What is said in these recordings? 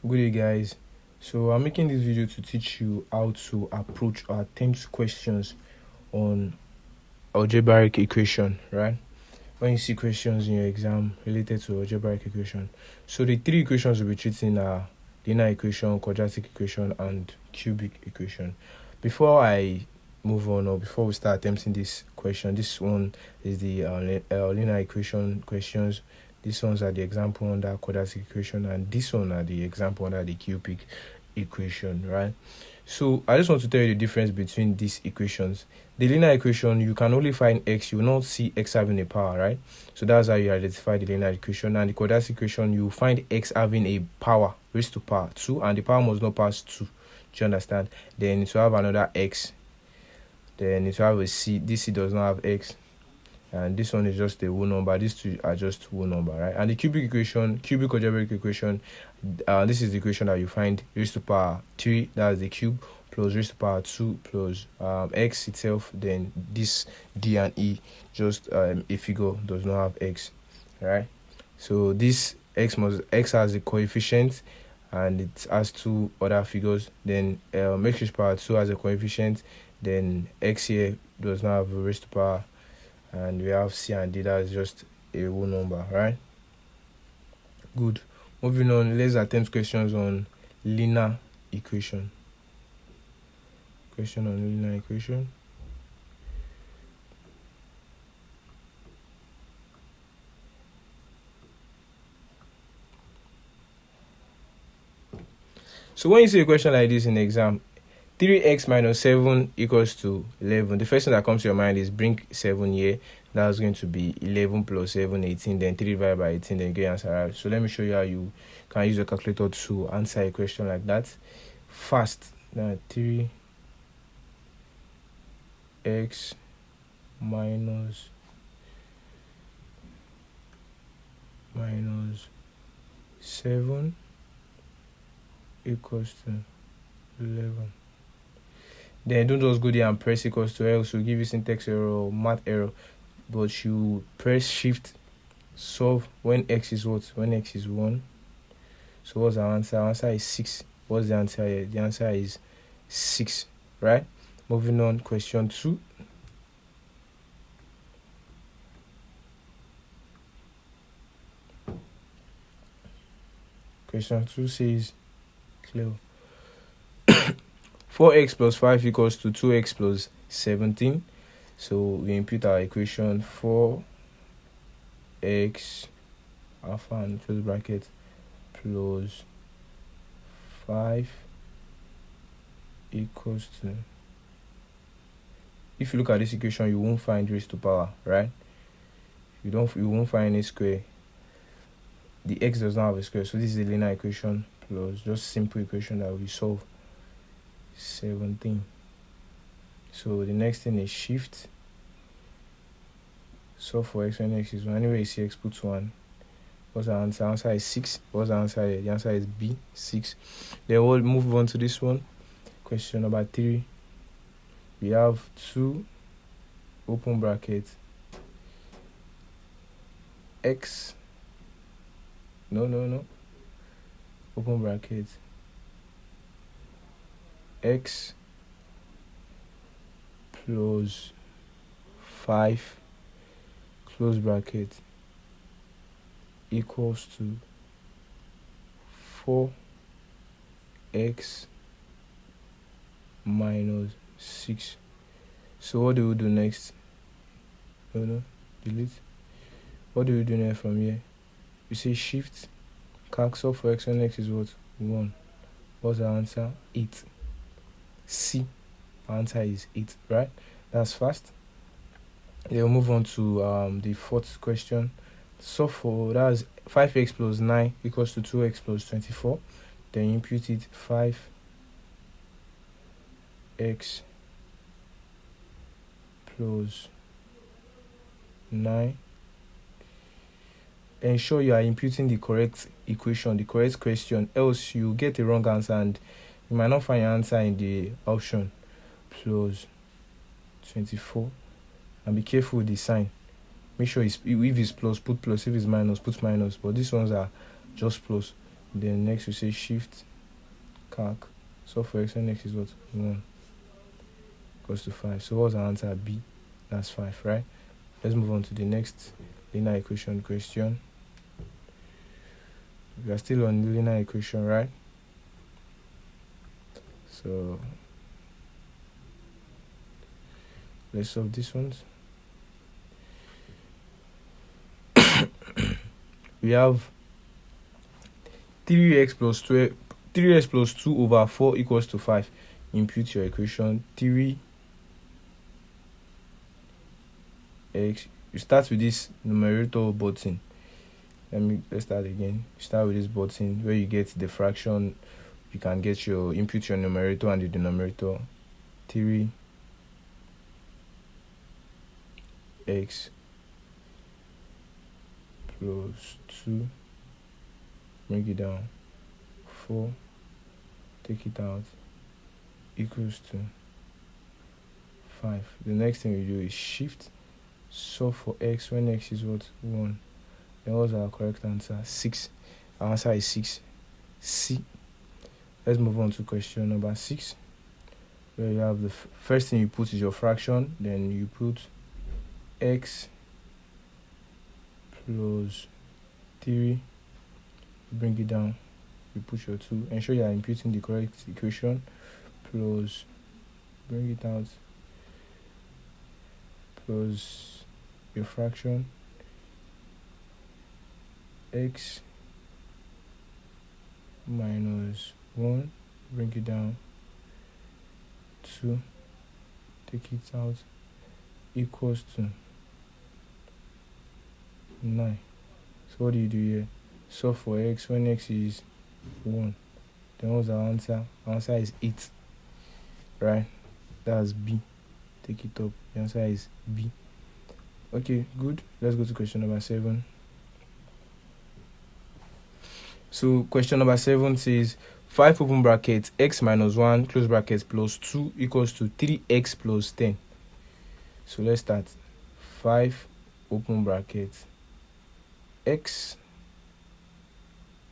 Good day, guys. So I'm making this video to teach you how to approach or attempt questions on algebraic equation, right? When you see questions in your exam related to algebraic equation, so the three equations we'll be treating are linear equation, quadratic equation, and cubic equation. Before I move on, or before we start attempting this question, this one is the linear equation questions. These ones are the example under quadratic equation, and this one are the example under the cubic equation, right? So I just want to tell you the difference between these equations. The linear equation, you can only find x, you will not see x having a power, right? So that's how you identify the linear equation. And the quadratic equation, you find x having a power, raised to power 2, and the power must not pass 2. Do you understand? Then it will have another x. Then it will have a c. This c does not have x. And this one is just a whole number. These two are just whole number, right? And the cubic equation, cubic algebraic equation, this is the equation that you find raised to power 3, that's the cube, plus raised to power 2 plus x itself. Then this d and e, just a figure does not have x, right? So this x has a coefficient, and it has two other figures. Then x raised to power 2 has a coefficient. Then x here does not have a raised to power. And we have c and d, that's just a whole number, right? Good. Moving on, let's attempt questions on linear equation. Question on linear equation. So when you see a question like this in the exam, 3x minus 7 equals to 11. The first thing that comes to your mind is bring 7 here. That's going to be 11 plus 7, 18. Then 3 divided by 18, then get your answer right. So let me show you how you can use your calculator to answer a question like that fast. Now 3x minus 7 equals to 11. Then don't just go there and press equals to, else will give you syntax error or math error. But you press shift, solve when x is what? When x is 1. So what's our answer? Our answer is 6. What's the answer here? The answer is 6, right? Moving on, question 2. Question 2 says, clear. 4x plus 5 equals to 2x plus 17. So we input our equation 4x alpha and close bracket plus 5 equals to, if you look at this equation, you won't find raised to power, right? You won't find any square. The x does not have a square, so this is a linear equation plus just simple equation that we solve. 17. So the next thing is shift, solve for x when x is 1. Anyway you see x, put 1. What's our answer? Answer is 6. What's the answer here? The answer is B, 6. Then we'll move on to this one. Question number 3. We have 2 open bracket x, no, open bracket x plus 5 close bracket equals to 4x minus 6. So what do we do next? No, delete. What do we do next from here? We say shift, cancel for x when x is what? 1. What's the answer? 8. C. Our answer is 8, right? That's fast. Then we'll move on to the fourth question. So for that's 5x plus 9 equals to 2x plus 24. Then input it 5x plus 9. Ensure you are inputting the correct equation, the correct question, else you get a wrong answer and you might not find your answer in the option. Plus 24. And be careful with the sign. Make sure if it's plus, put plus. If it's minus, put minus. But these ones are just plus. Then next we say shift calc. Solve for x when x is what? 1 equals to 5. So what's our answer? B. That's 5, right? Let's move on to the next linear equation question. We are still on the linear equation, right? So let's solve this one. We have 3x plus 2 over 4 equals to 5. Impute your equation. 3x. You start with this numerator button. Let's start again. You start with this button where you get the fraction. You can get your input, your numerator and the denominator. 3x plus 2, bring it down, 4, take it out, equals to 5. The next thing we do is shift, solve for x when x is what? 1. Then what's our correct answer? 6. Our answer is 6. C. Let's move on to question number 6, where you have the first thing you put is your fraction, then you put x plus 3, bring it down, you put your 2, ensure you are imputing the correct equation, plus, bring it out, plus your fraction, x minus 1, bring it down, 2, take it out, equals to 9. So what do you do here? Solve for x when x is 1. Then what's our answer? Our answer is 8. Right? That's B. Take it up. The answer is B. Okay, good. Let's go to question number 7. So question number 7 says 5 open brackets x minus 1 close brackets plus 2 equals to 3x plus 10. So let's start. 5 open brackets x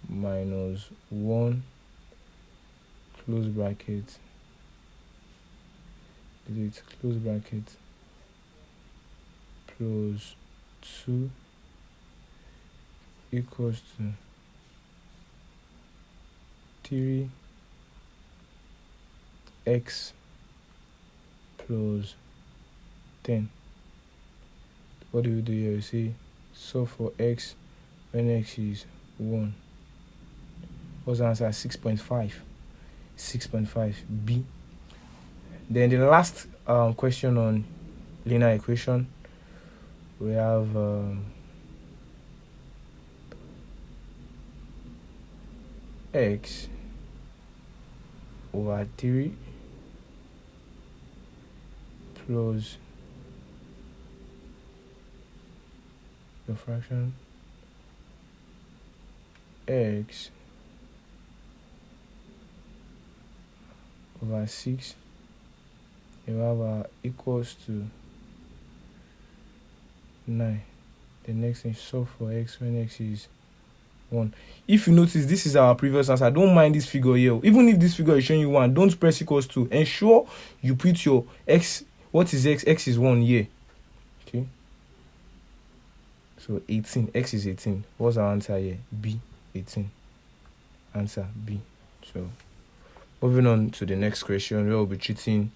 minus 1 close bracket, close bracket, plus 2 equals to 3x plus 10. What do we do here? We see solve for x when x is 1. What's the answer? 6.5. 6.5 B. Then the last question on linear equation, we have x over 3 plus the fraction x over 6, you have equals to 9. The next thing, solve for x when x is 1. If you notice, this is our previous answer. Don't mind this figure here. Even if this figure is showing you 1, don't press equals to. Ensure you put your x. What is x? X is 1 here. Okay. So 18. X is 18. What's our answer here? B. 18. Answer B. So moving on to the next question, where we'll be treating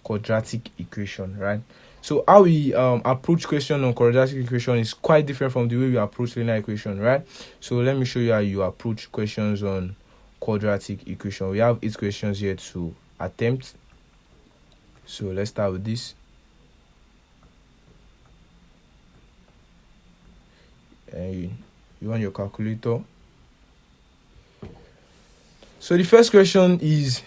quadratic equation, right? So how we approach question on quadratic equation is quite different from the way we approach linear equation, right? So let me show you how you approach questions on quadratic equation. We have 8 questions here to attempt. So let's start with this. And you want your calculator. So the first question is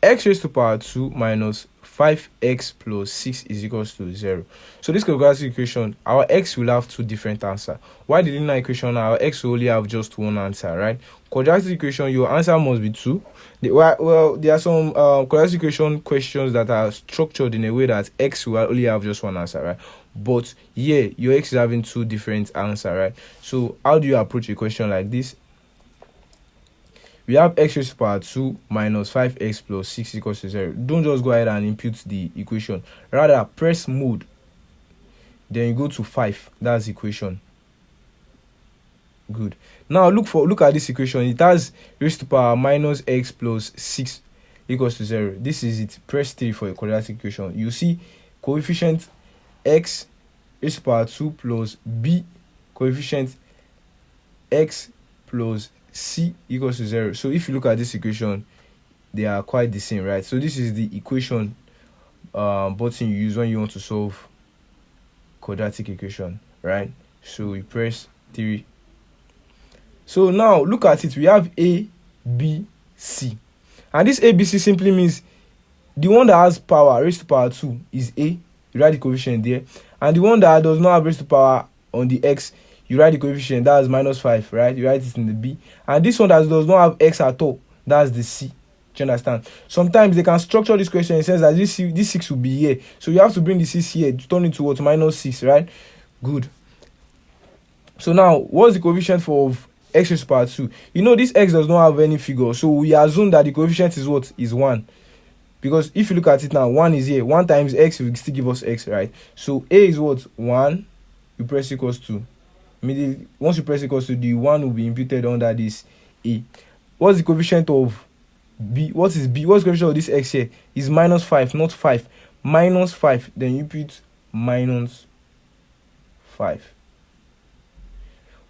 x raised to power 2 minus 5x plus 6 is equals to 0. So this quadratic equation, our x will have 2 different answers. While the linear equation, our x will only have just 1 answer, right? Quadratic equation, your answer must be 2. Well, there are some quadratic equation questions that are structured in a way that x will only have just 1 answer, right? But here, your x is having 2 different answers, right? So how do you approach a question like this? we have x raised to power 2 minus 5x plus 6 equals to 0. Don't just go ahead and input the equation. Rather, press mode. Then you go to 5. That's the equation. Good. Now look at this equation. It has raised to power minus x plus 6 equals to 0. This is it. Press 3 for a quadratic equation. You see coefficient x raised to power 2 plus b coefficient x plus c equals to 0. So if you look at this equation, they are quite the same, right? So this is the equation button you use when you want to solve quadratic equation, right? So we press 3. So now look at it. We have a, b, c, and this a, b, c simply means the one that has power raised to power 2 is a. You write the coefficient there, and the one that does not have raised to power on the x, you write the coefficient, that's minus 5, right? You write it in the b. And this one that does not have x at all, that's the c. Do you understand? Sometimes they can structure this question in the sense that this 6 will be here, so you have to bring the 6 here to turn into what? Minus 6, right? Good. So now what's the coefficient for x raised to power 2? You know this x does not have any figure, so we assume that the coefficient is what? Is 1. Because if you look at it now, 1 is here. 1 times x will still give us x, right? So a is what? 1. You press equals to. Immediately, once you press equals to, the 1 will be imputed under this a. What's the coefficient of b? What is b? What's the coefficient of this x here? Is minus 5, not 5. Minus 5. Then you put minus 5.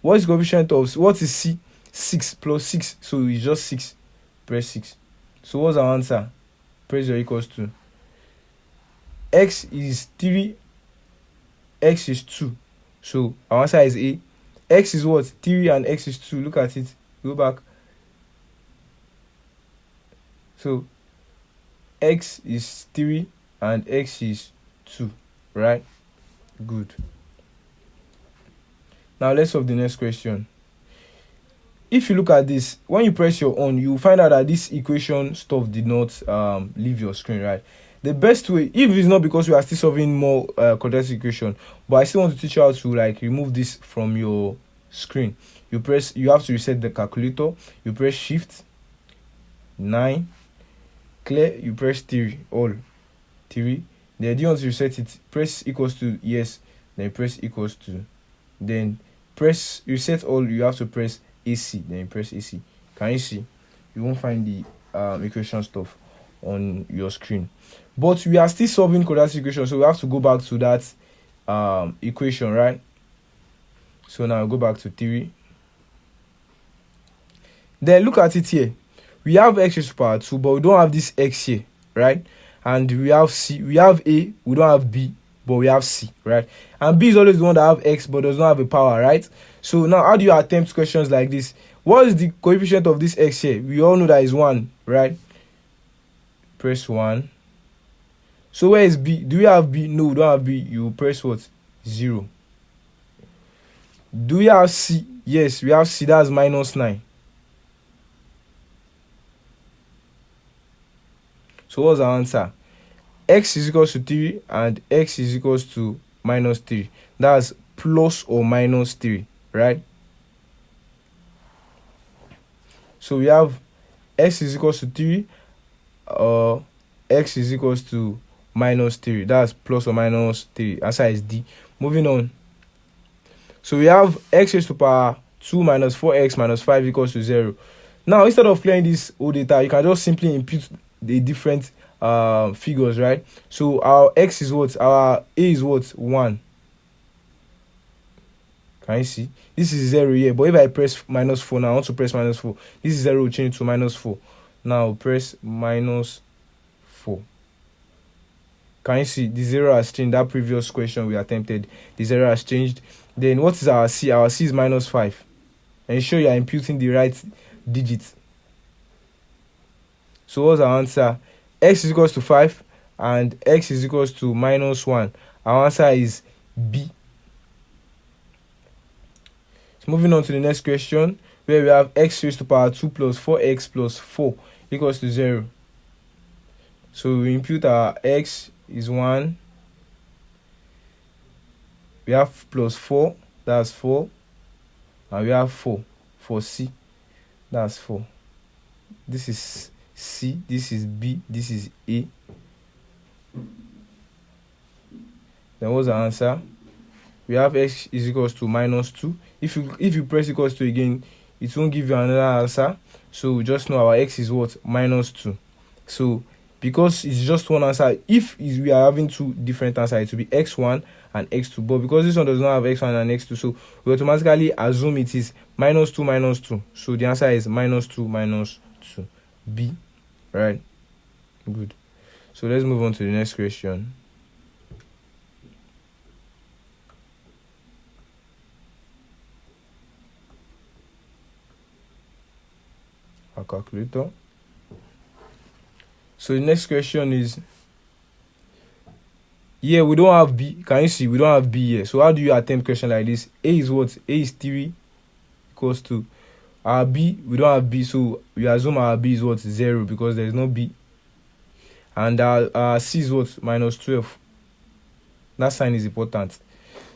What is the coefficient of, what is c? 6 plus 6. So it's just 6. Press 6. So what's our answer? Press your equals to. X is 3. X is 2. So our answer is a. X is what? 3 and x is 2. Look at it. Go back. So x is 3 and x is 2. Right? Good. Now let's solve the next question. If you look at this, when you press your on, you find out that this equation stuff did not leave your screen, right? The best way, if it's not because we are still solving more quadratic equation, but I still want to teach you how to like remove this from your screen. You have to reset the calculator. You press shift 9, clear. You press 3, all 3. Then do you want to reset it? Press equals to yes. Then press equals to. Then press reset all. You have to press AC. Then you press AC. Can you see? You won't find the equation stuff on your screen, but we are still solving quadratic equation, so we have to go back to that equation, right? So now go back to 3. Then look at it here. We have x raised to power 2, but we don't have this x here, right? And we have c. We have a. We don't have b, but we have c, right? And b is always the one that have x but does not have a power, right? So now how do you attempt questions like this? What is the coefficient of this x here? We all know that is 1, right? Press 1. So where is b? Do we have b? No, we don't have b. You press what? 0. Do we have c? Yes, we have c. That's minus 9. So what's our answer? X is equals to 3 and x is equals to minus 3. That's plus or minus 3, right? So we have x is equals to 3 or x is equals to minus 3. That's plus or minus 3. Answer is D. Moving on. So we have x raised to power 2 minus 4x minus 5 equals to 0. Now, instead of clearing this whole data, you can just simply impute the different figures, right? So our x is what? Our a is what? 1. Can you see? This is 0 here. But if I press minus 4 now, I want to press minus 4. This is 0 will change to minus 4. Now press minus 4. Can you see? The 0 has changed. That previous question we attempted, the 0 has changed. Then what is our c? Our c is minus 5. Ensure you are imputing the right digit. So what's our answer? X is equals to 5 and x is equals to minus 1. Our answer is B. So moving on to the next question, where we have x raised to power 2 plus 4x plus 4 equals to 0. So we impute our x is 1. We have plus 4, that's 4. And we have 4 for c, that's 4. This is C, this is B, this is A. Then what's the answer? We have x is equals to minus 2. If you press equals to again, it won't give you another answer. So we just know our x is what? Minus 2. So because it's just one answer, if we are having two different answers, it will be x1 and x2. But because this one does not have x1 and x2, so we automatically assume it is minus 2 minus 2. So the answer is minus 2 minus 2. B. Right? Good. So let's move on to the next question. Our calculator. So the next question is, yeah, we don't have B. Can you see? We don't have B here. So how do you attempt question like this? A is what? A is 3 equals to our B. We don't have B, so we assume our B is what? 0 because there is no B. And our C is what? Minus 12. That sign is important.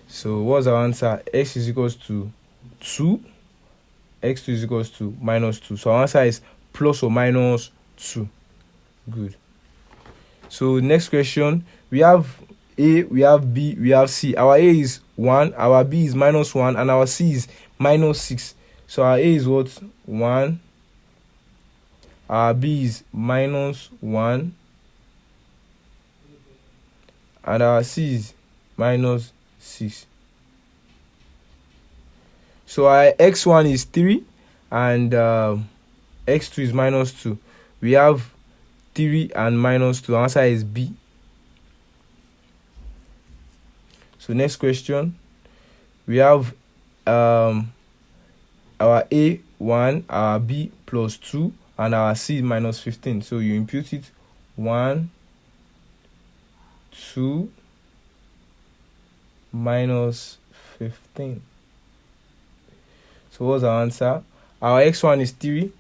So what's our answer? X is equals to 2. X2 is equals to minus 2. So our answer is plus or minus 2. Good. So next question, we have A, we have B, we have C. Our A is 1, our B is minus 1, and our C is minus 6. So our A is what? 1. Our B is minus 1. And our C is minus 6. So our x1 is 3 and x2 is minus 2. We have 3 and minus 2. Answer is B. So next question. We have our A 1, our B plus 2, and our C minus 15. So you impute it 1, 2, minus 15. So what's our answer? Our x1 is 3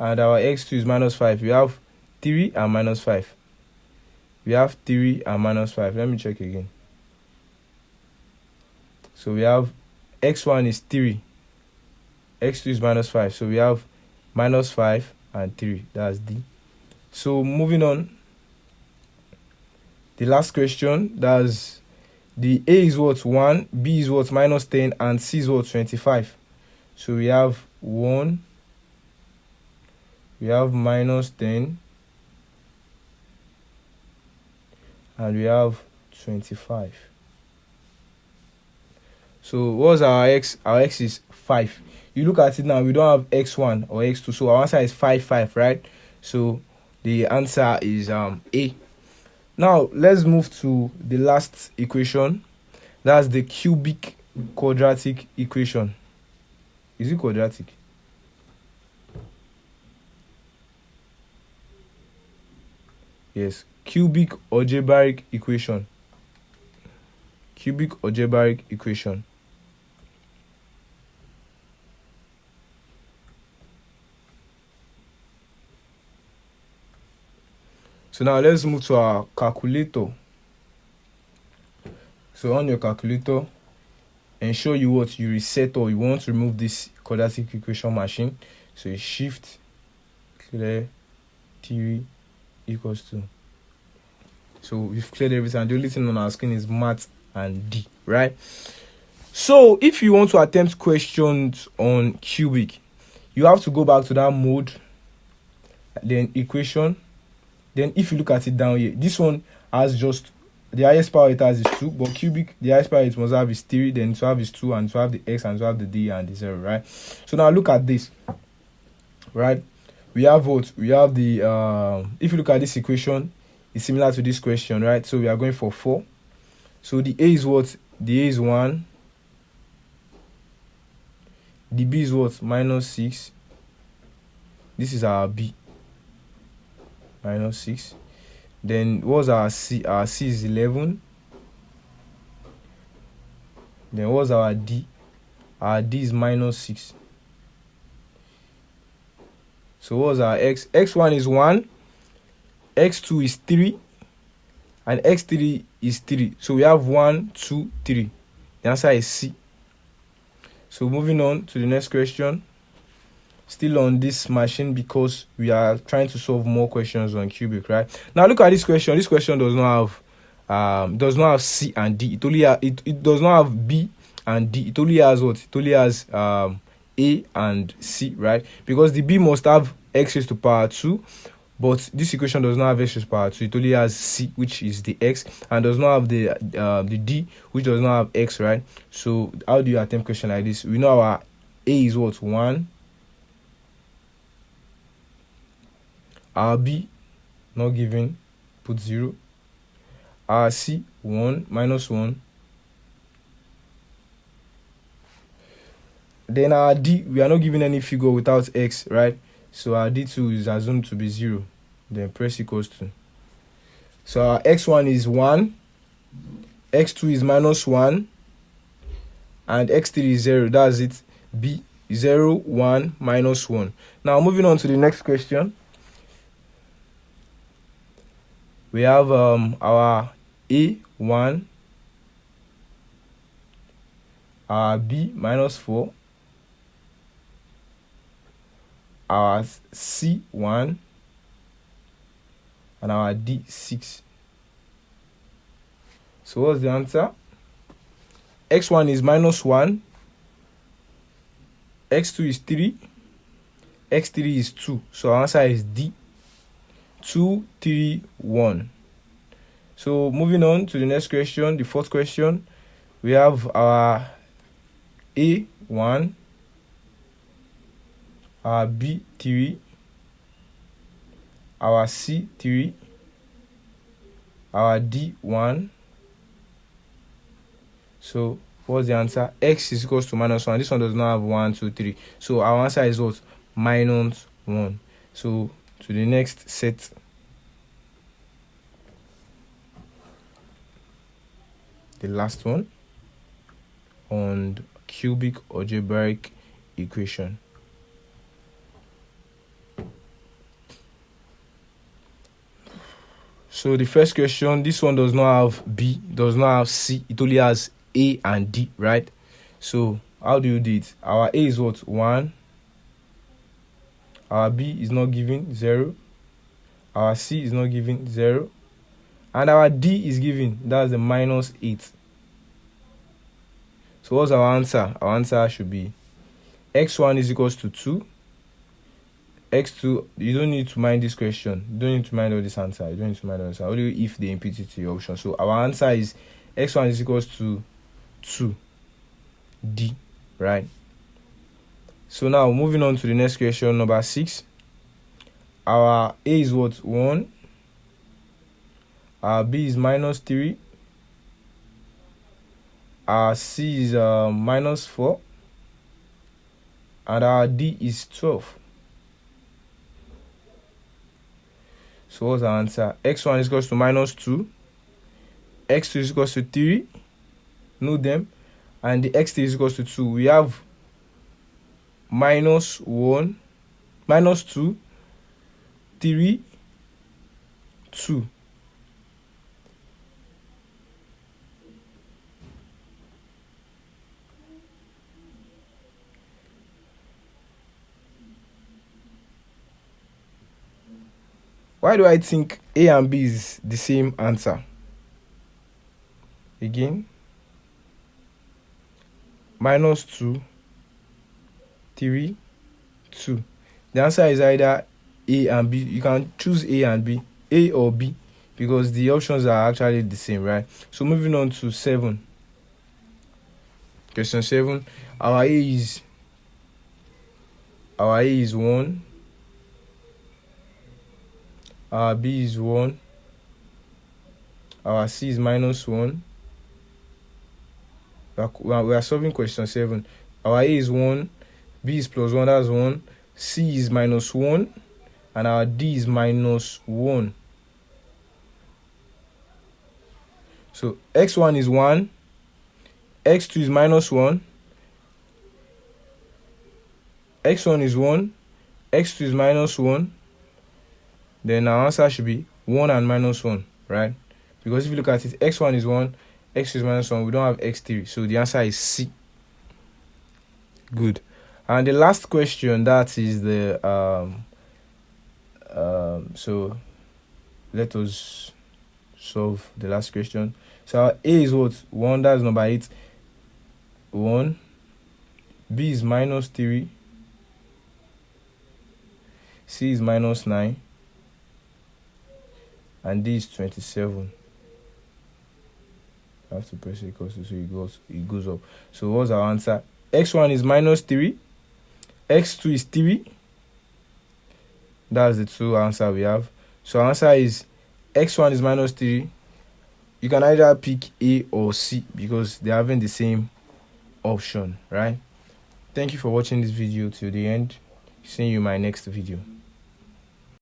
and our x2 is minus 5. We have 3 and minus 5. We have 3 and minus 5. Let me check again. So we have x1 is 3. x2 is minus 5. So we have minus 5 and 3. That's D. So moving on. The last question. That's the A is what? 1. B is what? Minus 10. And C is what? 25. So we have 1, we have minus 10, and we have 25. So what's our x? Our x is 5. You look at it now, we don't have x1 or x2, so our answer is 5, 5, right? So the answer is A. Now let's move to the last equation. That's the cubic quadratic equation. Is it quadratic? Yes, cubic algebraic equation. Cubic algebraic equation. So now let's move to our calculator. So on your calculator, ensure you reset or you want to remove this quadratic equation machine. So you shift clear 3 equals to. So we've cleared everything. The only thing on our screen is math and D, right? So if you want to attempt questions on cubic, you have to go back to that mode, then equation. Then if you look at it down here, this one has just the highest power it has is 2, but cubic, the highest power it must have is 3, then to have is 2, and to have the x, and to have the d, and the 0, right? So now look at this, right? We have what? We have the, if you look at this equation, it's similar to this question, right? So we are going for 4. So the A is what? The A is 1. The B is what? Minus 6. This is our B. Minus 6. Then what's our C? Our C is 11. Then what's our D? Our D is minus 6. So what's our X? X1 is 1. X2 is 3. And X3 is 3. So we have 1, 2, 3. The answer is C. So moving on to the next question. still on this machine because we are trying to solve more questions on cubic, right? Now look at this question. This question does not have C and D. It does not have B and D. It only has what? It only has A and C, right? Because the B must have x raised to power 2, but this equation does not have x raised to power 2. It only has C, which is the x, and does not have the D, which does not have x, right? So how do you attempt question like this? We know our A is what? 1. Our B not given, put 0. Our C 1 minus 1. Then our D, we are not given any figure without x, right? So our D2 is assumed to be 0. Then press equals to. So our x1 is 1, x2 is minus 1, and x3 is 0. That's it. B 0, 1, minus 1. Now moving on to the next question. We have our A1, our B minus 4, our C1, and our D6. So what's the answer? X1 is minus 1, X2 is 3, X3 is 2. So our answer is D. 2, 3, 1. So moving on to the next question, the fourth question. We have our A1, our B3, our C3, our D1. So what's the answer? X is equals to minus 1. This one does not have 1, 2, 3. So our answer is what? Minus 1. So to the next set. The last one on cubic algebraic equation. So the first question, this one does not have B, does not have C, it only has A and D, right? So how do you do it? Our A is what? 1. Our B is not given, 0. Our C is not given, 0. And our D is given, that's the minus 8. So what's our answer? Our answer should be x1 is equals to 2. x2, you don't need to mind this question. You don't need to mind all this answer. You don't need to mind all this answer. Only if they input it to your option. So our answer is x1 is equals to 2. D, right? So now moving on to the next question, number 6. Our A is what? 1. Our B is minus 3. Our C is minus 4. And our D is 12. So what's our answer? x1 is equals to minus 2. x2 is equals to 3. Know them. And the x3 is equals to 2. We have minus 1, minus 2, 3, 2. Why do I think A and B is the same answer? Again, minus 2, 3, 2. The answer is either A and B. You can choose A and B, A or B, because the options are actually the same, right? So moving on to 7. Question 7. Our A is 1. Our B is 1. Our C is minus 1. We are solving question 7. Our A is 1. B is plus 1. That's 1. C is minus 1. And our D is minus 1. So x1 is 1. x2 is minus 1. x1 is 1. x2 is minus 1. Then our answer should be 1 and minus 1, right? Because if you look at it, x1 is 1, x2 is minus 1. We don't have x3. So the answer is C. Good. And the last question, that is the so let us solve the last question. So our A is what? 1, that's number 8. 1. B is -3. C is -9. And D is 27. I have to press equals to so it goes up. So what's our answer? X1 is -3. X2 is 3. That's the two answer we have. So our answer is X1 is -3. You can either pick A or C because they're having the same option, right? Thank you for watching this video till the end. See you in my next video.